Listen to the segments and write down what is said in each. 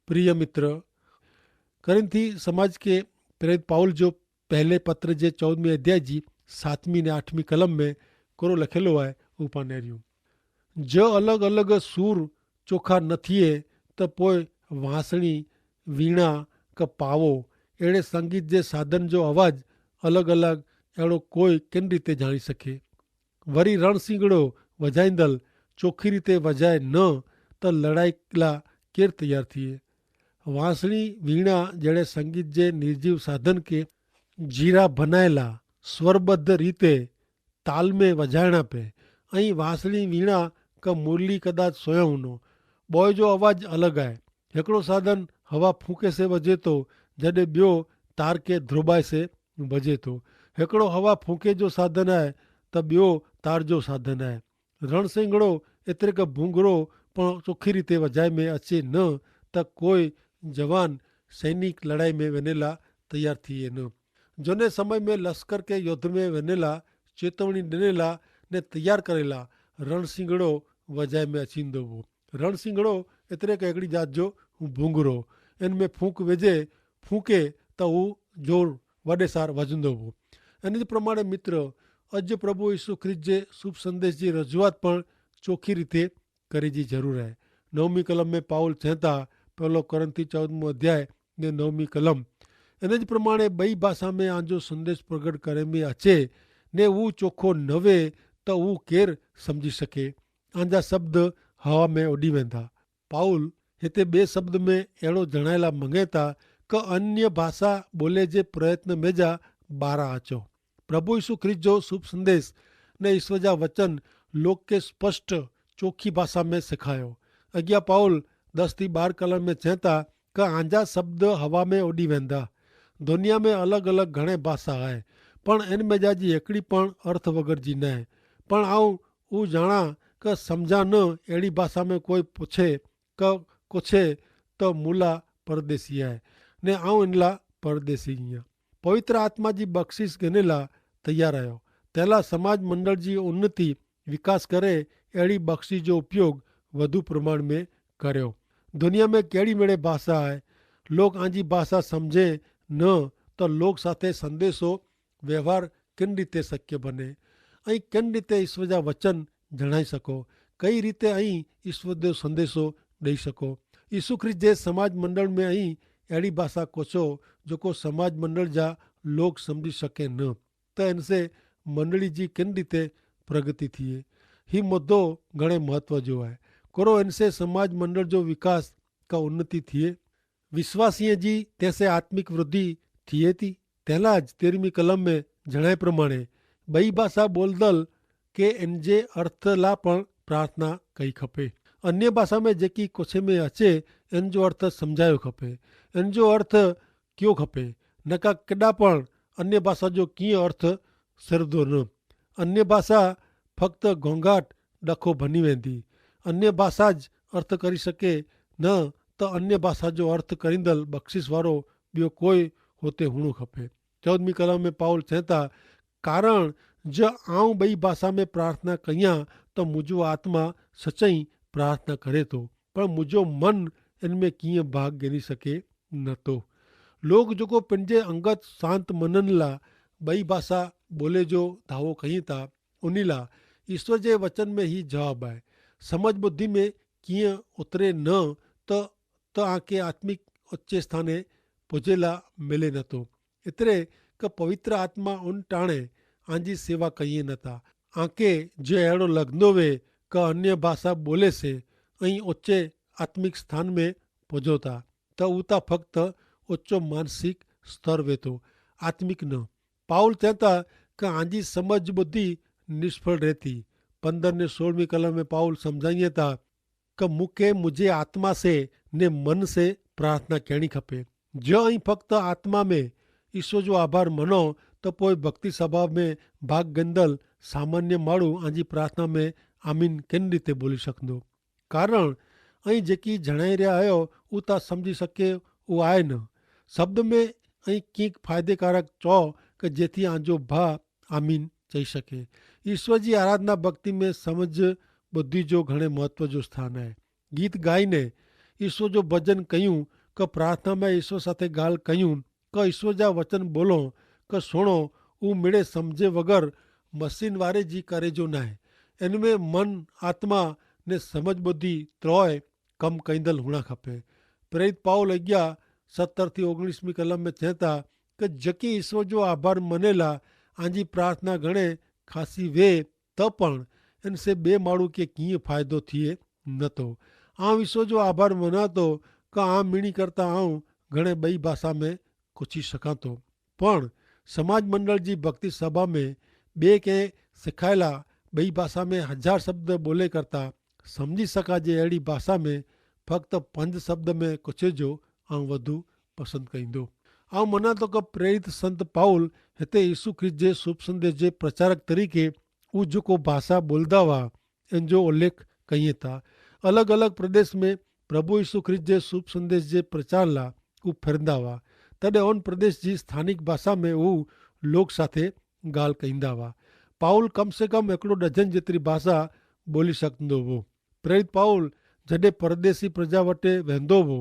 प्रिय मित्र, करिंथी समाज के प्रेरित पाउल जो पहले पत्र जे 14वीं अध्याय जी 7वीं ने 8वीं कलम में कोरो लखेलो है ऊपर नेरियो जो अलग अलग सूर चोखा न थिए त पोइ वांसणी वीणा का पावो अड़े संगीत जे साधन जो आवाज़ अलग अलग अड़ो कोई किन रीते जानी सके। वरी रणसिंगड़ो वजाईंदल चोखी रीते वजाए न त लड़ाई ला केर तैयार थिए। वांसणी वीणा जड़े संगीत जे निर्जीव साधन के जीरा बनायला स्वरबद्ध रीते ताल में वजाइणा पे ऐं वांसणी वीणा का मुरली कदाच सोयो हूंदो। बॉय जो आवाज़ अलग है। हिकिड़ो साधन हवा फूके से वजे तो जॾहिं ॿियो तार के ध्रुबाए से बजे तो। हिकिड़ो हवा फूके जो साधन है त ॿियो तार जो साधन है। रणसिंगड़ो एतिरे का भूंगरो पण चोखी रीते वजाए में अचे न त कोई जवान सैनिक लड़ाई में वनेला तैयार थिए न। जोने समय में लश्कर के युद्ध में वनेला चेतवणी ॾिनेला ने तैयार करेला रणसिंगड़ो वजाए में अचींदो हो। रणसिंगड़ो एतिरे का हिकिड़ी जात जो भूंगरो इन में फूक विझे फूके त हू जोर वॾे सार वजंदो हो। इन जे प्रमाणे मित्र अॼु प्रभु यीशु ख्रिस्त जे शुभ संदेश जी रजूआत पण चोखी रीते करे जी ज़रूर है। 9वीं कलम में पाउल चवनि था, पहलो कोरिन्थी 14 अध्याय ने 9वीं कलम, इन जे प्रमाणे ॿई भाषा में आंजो संदेश प्रगट करे में अचे ने हू चोखो न वे त हू केर समझी सके। आंजा शब्द हवा में उॾी वेंदा। पाउल हिते ॿिए शब्द में अहिड़ो जणाइला मंगे था क अन्य भाषा ॿोले जे प्रयत्न में जा ॿारहं अचो। प्रभु यीशु ख्रिस्त जो शुभ संदेश ने ईश्वर जा वचन लोक के स्पष्ट चोखी भाषा में सिखायो। अॻियां पाउल 10-12 कलम में चवनि था क आंजा शब्द हवा में उॾी वेंदा। दुनिया में अलॻि अलॻि घणे भाषा आहे पण इन में जा जी हिकिड़ी पण अर्थ वग़ैरह जी न आहे। पण आऊं हू ॼाणा क सम्झा न अहिड़ी भाषा में कोई पुछे क कुछे त मूला परदेसी आहे ने आऊं इन ला परदेसी आहियां। पवित्र आत्मा जी बख़्शिश गिने ला तैयार आहियो। तंहिंला समाज मंडल जी उन्नति विकास करे अहिड़ी बख़्शिश जो उपयोग वधु प्रमाण में करियो। दुनिया में कहिड़ी मेड़े भाषा आहे, लोग आंजी भाषा समझे न त लोग साथे संदेशो व्यवहार किन रीते शक्य बने ऐं किन रीते ईश्वर जा वचन जणाए सको, कई रीते ऐं ईश्वर जो संदेशो ॾेई सको। यीशु ख्रिस्त जे समाज मंडल में ऐं अहिड़ी भाषा कोचो जेको समाज मंडल जा लोग समझी सके न त इनसे मंडली जी किन रीते प्रगति थिए। ही मुद्दो घणे महत्व जो आहे। कोरो इनसे समाज मंडल जो विकास का उन्नति थिए। विश्वासीअ जी तंहिंसे आत्मिक वृद्धि थिए थी। तंहिंला 13वीं कलम में जणाए प्रमाणे ॿई भाषा ॿोलंदड़ के इन जे अर्थ ला पण प्रार्थना कई खपे। अन्य भाषा में जेकी कुछ में अचे इन जो अर्थ सम्झायो खपे। इन जो अर्थ कियो खपे, न का केॾा पण अन्य भाषा जो कीअं अर्थ सिरदो न। अन्य भाषा फक्त घोंघाट ॾखो बनी वेंदी। अन्य भाषा ज अर्थ करी सके न त अन्य भाषा जो अर्थ करींदड़ बख़्शिश वारो ॿियो कोई हुते हुअणो खपे। 14वीं कलम में पाउल चवनि था, कारण ज आऊं ॿई भाषा में प्रार्थना कयां त मुंहिंजो आत्मा सच्चई प्रार्थना करे थो पर मुंहिंजो मन इन में कीअं भाग गिनी सके नथो। लोग जेको पंहिंजे अंगत शांत मननि लाइ ॿई भाषा ॿोले जो दावो कयूं था उन लाइ ईश्वर जे वचन में ही जवाबु आहे। समझ बुद्धि में कीअं उतरे न त आके आत्मिक उच्चे स्थाने पुजेला मिले नथो। एतिरे क पवित्र आत्मा उन टाणे आंजी सेवा कईं नथा आके जे अहिड़ो लॻंदो वे क अन्य भाषा ॿोले से ऐं उच्चे आत्मिक स्थान में पुॼो था त हू त फक्त उच्चो मानसिक स्तर वेठो, आत्मिक न। पाउल चवनि था क आंजी समझ बुद्धि निष्फल रहती। 15 ने 16वीं कलम में पाउल सम्झाइए था क मूंखे मुंहिंजे आत्मा से ने मन से प्रार्थना करिणी खपे। जो ऐं फक्त आत्मा में ईश्वर जो आभार मनो त पोइ भक्ति सभा में भाग गिंदड़ सामान्य माण्हू आंजी प्रार्थना में आमीन किन रीते ॿोली सघंदो। कारण ऐं जेकी जणाए रहिया आहियो उहो तव्हां सम्झी सके उहो आहे न। शब्द में ऐं कीअं फ़ाइदेकारक चओ क जेथी आंजो भाउ आमीन चई सके। ईश्वर जी आराधना भक्ति में समझ बुद्धि जो घणे महत्व जो स्थान आहे। गीत गाईने ईश्वर जो भजन कयूं कि प्रार्थना में ईश्वर साथे गाल कयूं कि ईश्वर जा वचन बोलो कि सुणो ऊ मिड़े समझे वगर मशीन वारे जी करे जो ना है। इनमें मन आत्मा ने समझ बुद्धि त्रोय कम कंदल हुअणु खपे। प्रेरित पाउल 11:17-19 कलम में चए था कि जकी ईश्वर जो आभार मनेला आंजी प्रार्थना घणे खासी वे त पण इनसे बे माण्हू के कीअं फ़ाइदो थिए नथो। आउं ईश्वर जो आभार मना तो कि आम मीणी करता आऊं घणे ॿई भाषा में कुछी सघां थो, पण समाज मंडल जी भक्ति सभा में ॿिए कंहिं सिखायला ॿई भाषा में 1000 शब्द ॿोले करता समझी सघां जे अहिड़ी भाषा में फक्त 5 शब्द में कुछ जो आउं वधू पसंदि कईंदो। आउं मञा थो कि प्रेरित संत पाउल हिते यीशु ख्रिस्त जे शुभ संदेश जे प्रचारक तरीक़े उहो जेको भाषा बोलंदा हुआ इन जो उल्लेख कयूं था। अलॻि अलॻि प्रदेश में प्रभु यीशु ख्रिस्त जे शुभ संदेश जे प्रचार लाइ उहे फिरंदा हुआ। तॾहिं उन प्रदेश जी स्थानिक भाषा में उहे लोक साथे ॻाल्हि कंदा हुआ। पाउल कम से कम हिकिड़ो डज़न जेतिरी भाषा ॿोली सघंदो हो। प्रेरित पाउल जॾहिं परदेसी प्रजा वटि वेंदो हो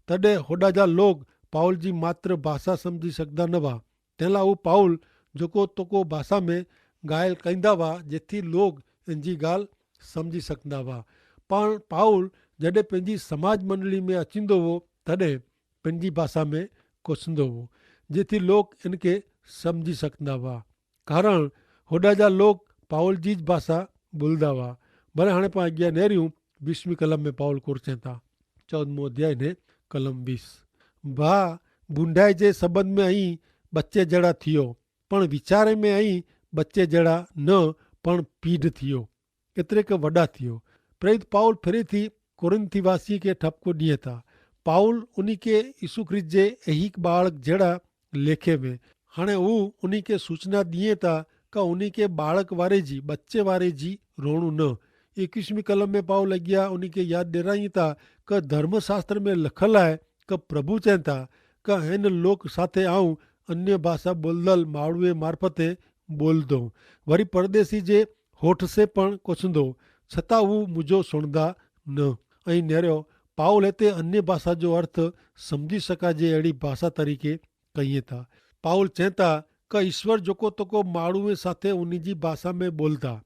तॾहिं होॾा जा लोग पाउल जी मात्र भाषा सम्झी सघंदा न हुआ। तंहिं लाइ उहो पाउल जेको तोको भाषा में ॻाल्हि कंदा हुआ जेथी लोग इन जी ॻाल्हि सम्झी सघंदा हुआ। पाण पाउल जॾहिं पंहिंजी समाज मंडली में अचींदो हो तॾहिं पंहिंजी भाषा में कोसंदो हो जेथी लोग इनखे सम्झी सघंदा हुआ। कारण होॾा जा लोग पाउल जी भाषा ॿोलंदा हुआ। भले हाणे पाण अॻियां नेरियूं 20वीं कलम में पाउल कोर चए था 14 अध्याय ने कलम 20 भाउ बूंढाई जे सबंध में आई बच्चे जहिड़ा थियो पण वीचारे में आई बच्चे जहिड़ा न पण पीढ़ थियो एतिरे के वॾा थियो। प्रेरित पाउल फिरे थी कुरिन्थी वासी के ठपको ॾिए था। पाउल उन्ही के यीशु ख्रिस्त जे एक बालक जहिड़ा लेखे में हाणे हू उन्ही के सूचना ॾिए था कि उन्ही के बालक वारे जी बच्चे वारे जी रोणू न। 21वीं कलम में पाउल अॻियां उन्ही के यादि ॾियाराई था कि धर्मशास्त्र में लिखल आहे कि प्रभु चवनि था कि हिन लोक साथे आऊं अन्य भाषा बोलदल माण्हूअ मार्फते बोलंदो वरी परदेसी जे होठ से पण कोसंदो छतां हू मुंहिंजो सुणंदा न। ऐं नेरियो पाउल हिते अन्य भाषा जो अर्थ सम्झी सघिजे अहिड़ी भाषा तरीक़े कईं था। पाउल चए था कि ईश्वर जेको तोको माण्हूअ साथे उन जी भाषा में बोलंदा।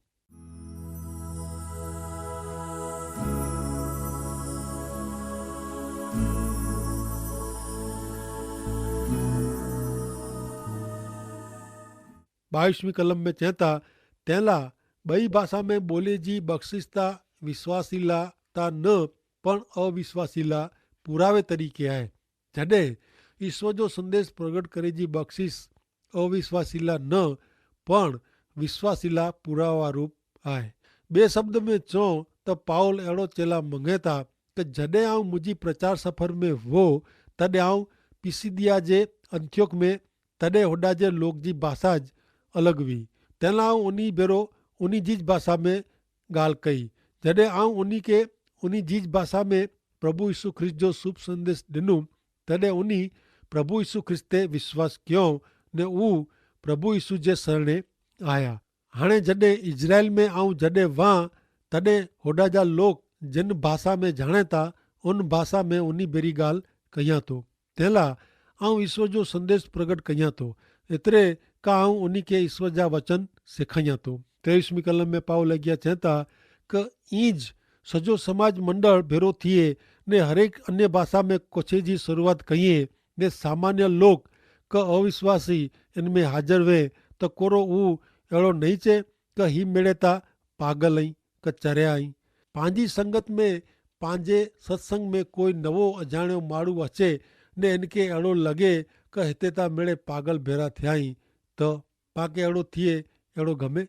बाईसवीं कलम में चए था तंहिंला ॿई भाषा में ॿोले जी बख़्शिशता विश्वासीला ता न पण अविश्वासीला पुरावे तरीक़े आहे। जॾहिं ईश्वर जो संदेश प्रगट करे जी बख़्शिश अविश्वासीला न पण विश्वासीला पुरावा रूप आहे। ॿिए शब्द में चऊं त पाउल अहिड़ो चेला मंगे था कि जॾहिं आऊं मुंहिंजी प्रचार सफ़र में हो तॾहिं आऊं पिसिदिया जे अंत्योक में तॾहिं होॾा जे लोक जी भाषा अलॻि हुई। तंहिं लाइ आऊं उन भेरो उन जी भाषा में ॻाल्हि कई। जॾहिं आऊं उन खे उन जी भाषा में प्रभु यीशु ख्रिस्त जो शुभ संदेश ॾिनुमि तॾहिं उन प्रभु यीशु ख्रिस्त ते विश्वास कयो ने उहो प्रभु यीशु जे शरणे आया। हाणे जॾहिं इज़राइल में आऊं जॾहिं वहां तॾहिं होॾा जा लोग जिन भाषा में ॼाणे था उन भाषा में उन भेरी ॻाल्हि कयां थो। तंहिं लाइ आऊं ईश्वर जो संदेश प्रगट कयां थो एतिरे का आऊं उन खे ईश्वर जा वचन सेखारियां थो। 23वीं कलम में पाउल अॻियां चए था कि ईंज सॼो समाज मंडल भेरो थिए ने हरेक अन्य भाषा में कुछ जी शुरूआत कईं ने सामान्य लोग कि अविश्वासी इन में हाज़िर वे त कोरो उहो अहिड़ो नहीं चए कि ही मिड़े था पागल आई कि चरिया आई। पंहिंजी संगत में पंहिंजे सत्संग में कोई नवो अजाणियो माण्हू अचे ने इनखे अहिड़ो लॻे कि हिते था मिड़े पागल भेरा थिया आहीं त पाके अहिड़ो थिए अहिड़ो गमे।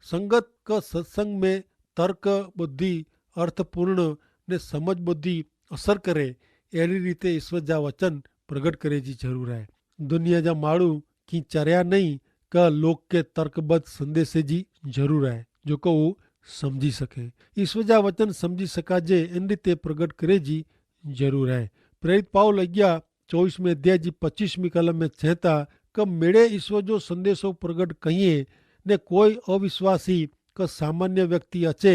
संगत क सत्संग में तर्क बुद्धि अर्थपूर्ण ने समझ बुद्धि असर करे अहिड़ी रीते ईश्वर जा वचन प्रगट करे जी ज़रूर आहे। दुनिया जा माण्हू की चरिया नहीं कि लोक के तर्कबद्ध संदेश जी ज़रूर आहे जेको उहो सम्झी सके। ईश्वर जा वचन सम्झी सघिजे इन रीते प्रगट करे जी ज़रूर आहे। प्रेरित पाउल अॻियां 24वें अध्याय जी 25वीं कलम में चए था कि मिड़े ईश्वर जो संदेशो प्रगट कईं ने कोई अविश्वासी कि सामान्य व्यक्ति अचे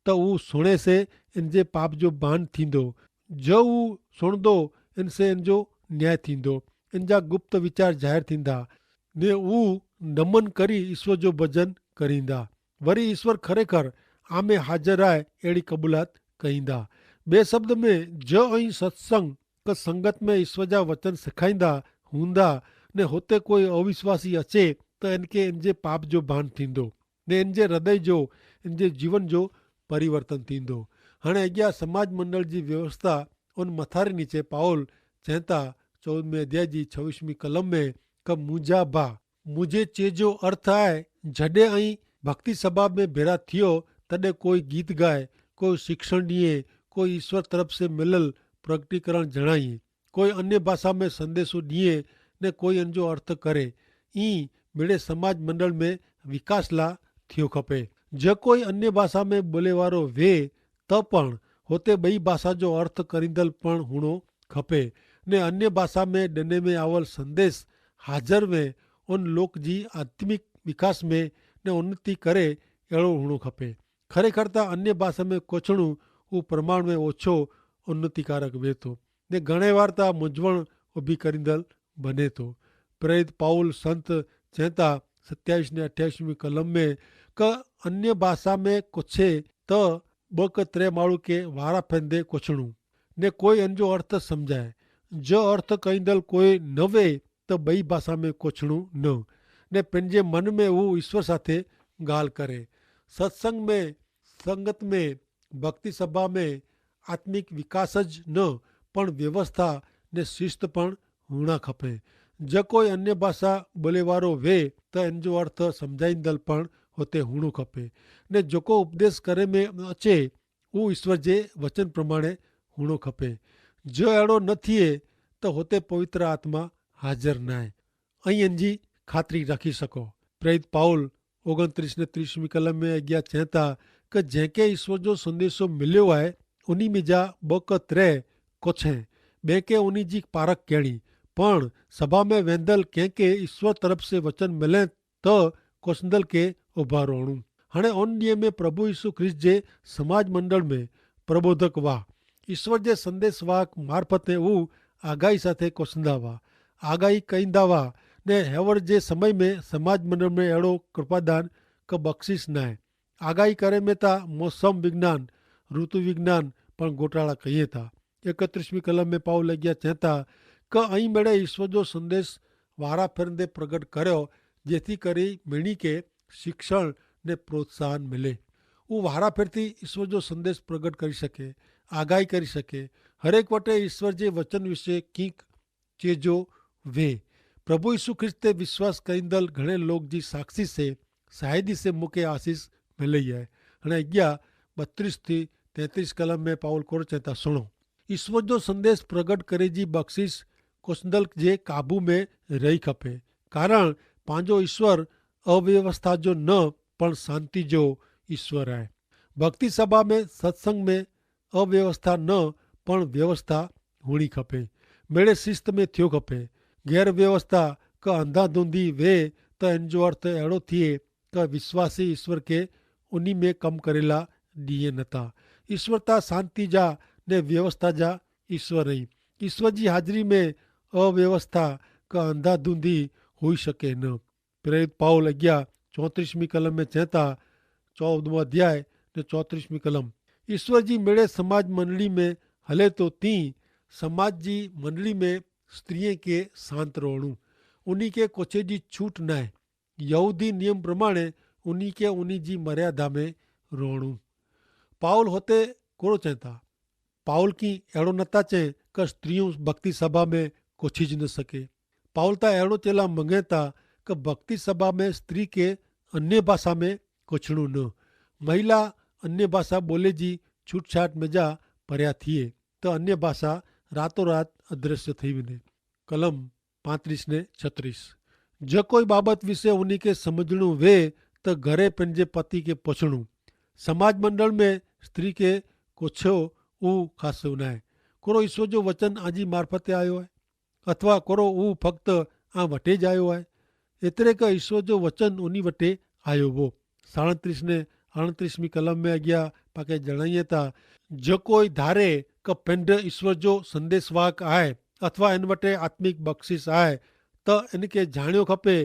त उहो सुणे से इन जे पाप जो भान थींदो जो हू सुणंदो इनसे इन जो न्याय थींदो, इन जा गुप्त वीचार ज़ाहिर थींदा ने हू नमन करी ईश्वर जो भजन करींदा। वरी ईश्वर खरेखर आमे हाज़िर आहे अहिड़ी क़बूलात कईंदा। ॿिए शब्द में ज ऐं सत्संग क संगत में ईश्वर जा वचन सेखारींदा हूंदा ने हुते कोई अविश्वासी अचे त इनके इनजे पाप जो भान थींदो ने इनजे हृदय जो इनजे जीवन जो परिवर्तन थींदो। हाणे अॻियां समाज मंडल जी व्यवस्था उन मथारे नीचे पाउल चवनि था 14वें अध्याय जी 26वीं कलम में क मुंहिंजा भाउ मुंहिंजे चए जो अर्थ आहे जॾहिं ऐं भक्ति सभा में भेरा थियो तॾहिं कोई गीत गाए, कोई शिक्षण ॾिए, कोई ईश्वर तरफ़ से मिलल प्रगटीकरण जणाई, कोई अन्य भाषा में संदेशो ॾिए ने कोई इन जो अर्थ करे। ई मिड़े समाज मंडल में विकास ला थियो खपे। जो कोई अन्य भाषा में ॿोले वारो वे त पण हुते ॿई भाषा जो अर्थ करींदल पण हुणो खपे ने अन्य भाषा में ॾिने में आवल संदेश हाज़िर में उन लोक जी आत्मिक विकास में ने उन्नति करे अहिड़ो हुअणो खपे। खरेखर त अन्य भाषा में कोचणो उहो प्रमाण में ओछो उन्नतिकारक वे थो ने घणे वार त मुंझवण उभी करींदल बने थो। प्रेरित पाउल संत चवनि था 27 ने 28वीं कलम में क अन्य भाषा में कुछे त ॿ क त्रे माण्हू के वारा फेंदे कुछणू ने कोई इन जो अर्थ सम्झाए। जो अर्थ कईंदल कोई न वे त ॿई भाषा में कुछणू न ने पंहिंजे मन में हू ईश्वर साथे ॻाल्हि करे। सत्संग में संगत में भक्ति सभा में आत्मिक विकास ज न पण व्यवस्था ने शिस्त पण हुअणा खपे। जो कोई अन्य भाषा ॿोले वारो वे त इन जो अर्थ सम्झाईंदल पण हुते हुअणो खपे ने जेको उपदेश करे में अचे उहो ईश्वर जे वचन प्रमाणे हुअणो खपे। जो अहिड़ो न थिए त हुते पवित्र आत्मा हाज़िर न आहे ऐं इन जी ख़ातिरी रखी सघो। प्रेरित पाउल 29 ने 30वीं कलम में अॻियां चवनि था कि जंहिंखे ईश्वर जो संदेशो मिलियो आहे उन में जा 2 क 3 कुझु आहिनि, ॿिए खे उन जी पारख कहिड़ी पण सभा में वेंदल कंहिंखे ईश्वर तरफ़ से वचन मिले त कोसंदल के उभारो आणू। हाणे उन ॾींहं में प्रभु यीशु ख्रिस्त जे समाज मंडल में प्रबोधक हुआ, ईश्वर जे संदेश वाहक मार्फते हू आगाही साथे कोसंदा हुआ, आगाही कईंदा हुआ ने हेवर जे समय में समाज मंडल में अहिड़ो कृपादान क बख़्शिश न आहे। आगाही करे में था मौसम विज्ञान ऋतु विज्ञान पण घोटाला कईं था। 31वीं कलम में पाउल अॻियां चवनि था क ऐं मेड़े ईश्वर जो संदेश वारा फिरंदे प्रगट करियो जेथी करे मिणी के शिक्षण ने प्रोत्साहन मिले। वो वारा फिरती ईश्वर जो संदेश प्रगट करी सके, आगाही करी सके, हरेक वटे ईश्वर जे वचन विषय कीक चेजो वे। प्रभु यीशु ख्रिस्त ते विश्वास कईंदल घणे लोग जी साक्षी से शायदी से मूंखे आशीष मिली है। हाणे अॻियां 32 थी 33 कलम में पाउल कोर चवनि था सुणो, ईश्वर जो संदेश प्रगट करे जी बख़्शिश कोसंदल जे काबू में रही खपे, कारण पंहिंजो ईश्वर अव्यवस्था जो न पण शांति जो ईश्वर आहे। भक्ति सभा में सत्संग में अव्यवस्था न पण व्यवस्था हुअणी खपे, मेड़े शिस्त में थियो खपे। गैर व्यवस्था क अंधाधुंधी वे त इन जो अर्थ अहिड़ो थिए क विश्वासी ईश्वर के उन्ही में कम करेला ॾिए नथा। ईश्वर ता शांति जा ने व्यवस्था जा ईश्वर आहिनि। ईश्वर जी हाज़िरी में अव्यवस्था क अंधाधुंधी हुई सके न। प्रेरित पाउल अॻियां 34वीं कलम में चवनि था 14वां अध्याय ने 34वीं कलम, ईश्वर जी मेड़े समाज मंडली में हले तो तीं समाज जी मंडली में स्त्रीअ के शांत रहणू, उन्ही के कोचे जी छूट न आहे। यहूदी नियम प्रमाणे उन्ही के उन्ही जी मर्यादा में रहणू। पाउल होते कोड़ो चवनि था, पाउल की अहिड़ो नथा चए क स्त्रियूं भक्ति सभा में कोछिज न सके। पाउल त अहिड़ो चेला मंगे था क भक्ति सभा में स्त्री के अन्य भाषा में कुछणू न। महिला अन्य भाषा बोले जी छूटछाट में जा परिया थिए त अन्य भाषा रातों रात अदृश्य थी वञे। कलम 35 ने 36, जो कोई बाबत विषय उन्हीं के समझणू वे त घरे पंहिंजे पति के पुछणू। समाज मंडल में स्त्री के कुछो ऊ खासो न आहे। कोरो ईश्वर जो वचन आजी मार्फते आयो है अथवा कोरो ऊ फक्त आ वटे ज आयो आहे। एतिरे क ईश्वर जो वचन उन्ही वटे आयो हो। 37 ने 38वीं कलम में अॻियां पाके जणाइए था, जो कोई धारे क कि पिंड ईश्वर जो संदेशवाहक आहे अथवा इन वटे आत्मिक बख़्शिश आहे त इनके जाणियो खपे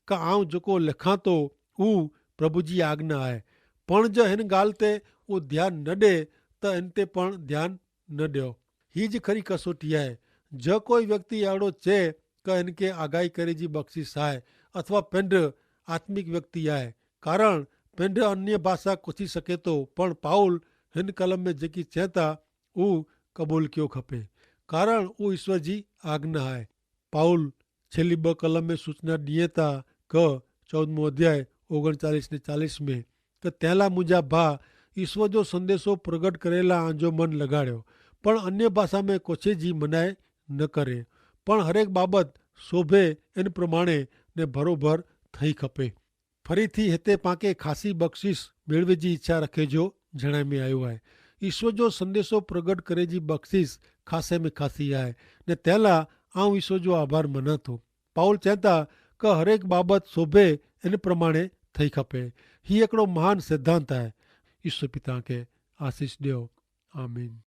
कि आउं जेको लिखां थो उहो प्रभु जी आज्ञा आहे। पण जो हिन ॻाल्हि ते उहो ध्यानु न ॾे त इन ते पण ध्यानु न ॾियो। हीअ जी खरी कसोटी आहे। जो कोई व्यक्ति अहिड़ो चए कि इनके आगाही करे जी बख़्शिश आहे अथवा पिंड आत्मिक व्यक्ति आहे, कारण पिंड अन्य भाषा कुछी सके थो, पण पाउल हिन कलम में जेकी चए था उहो क़बूल कयो खपे, कारण उहो ईश्वर जी आज्ञा आहे। पाउल छेल्ली 2 कलम में सूचना ॾिए था कि 14 अध्याय 39 ने 40 में कि तंहिं मुंहिंजा भाउ ईश्वर जो संदेशो प्रगट करेला आंजो मन लगाड़ियो, पण अन्य भाषा में कोछे जी मनाए न करे, पण हरेक बाबत शोभे इन प्रमाणे ने बरोबर थई खपे। फरीथी हिते पाके खासी बख़्शिश मेळवे जी इच्छा रखे जो जणाए में आयो आहे। ईश्वर जो संदेशो प्रगट करे जी बख़्शिश खासे में खासी आहे ने तंहिं आउं ईश्वर जो आभार मना थो। पाउल चए था कि हरेक बाबत शोभे इन प्रमाणे थई खपे। ही हिकिड़ो महान सिद्धांत आहे। ईश्वर पिता के आशीष ॾियो। आमीन।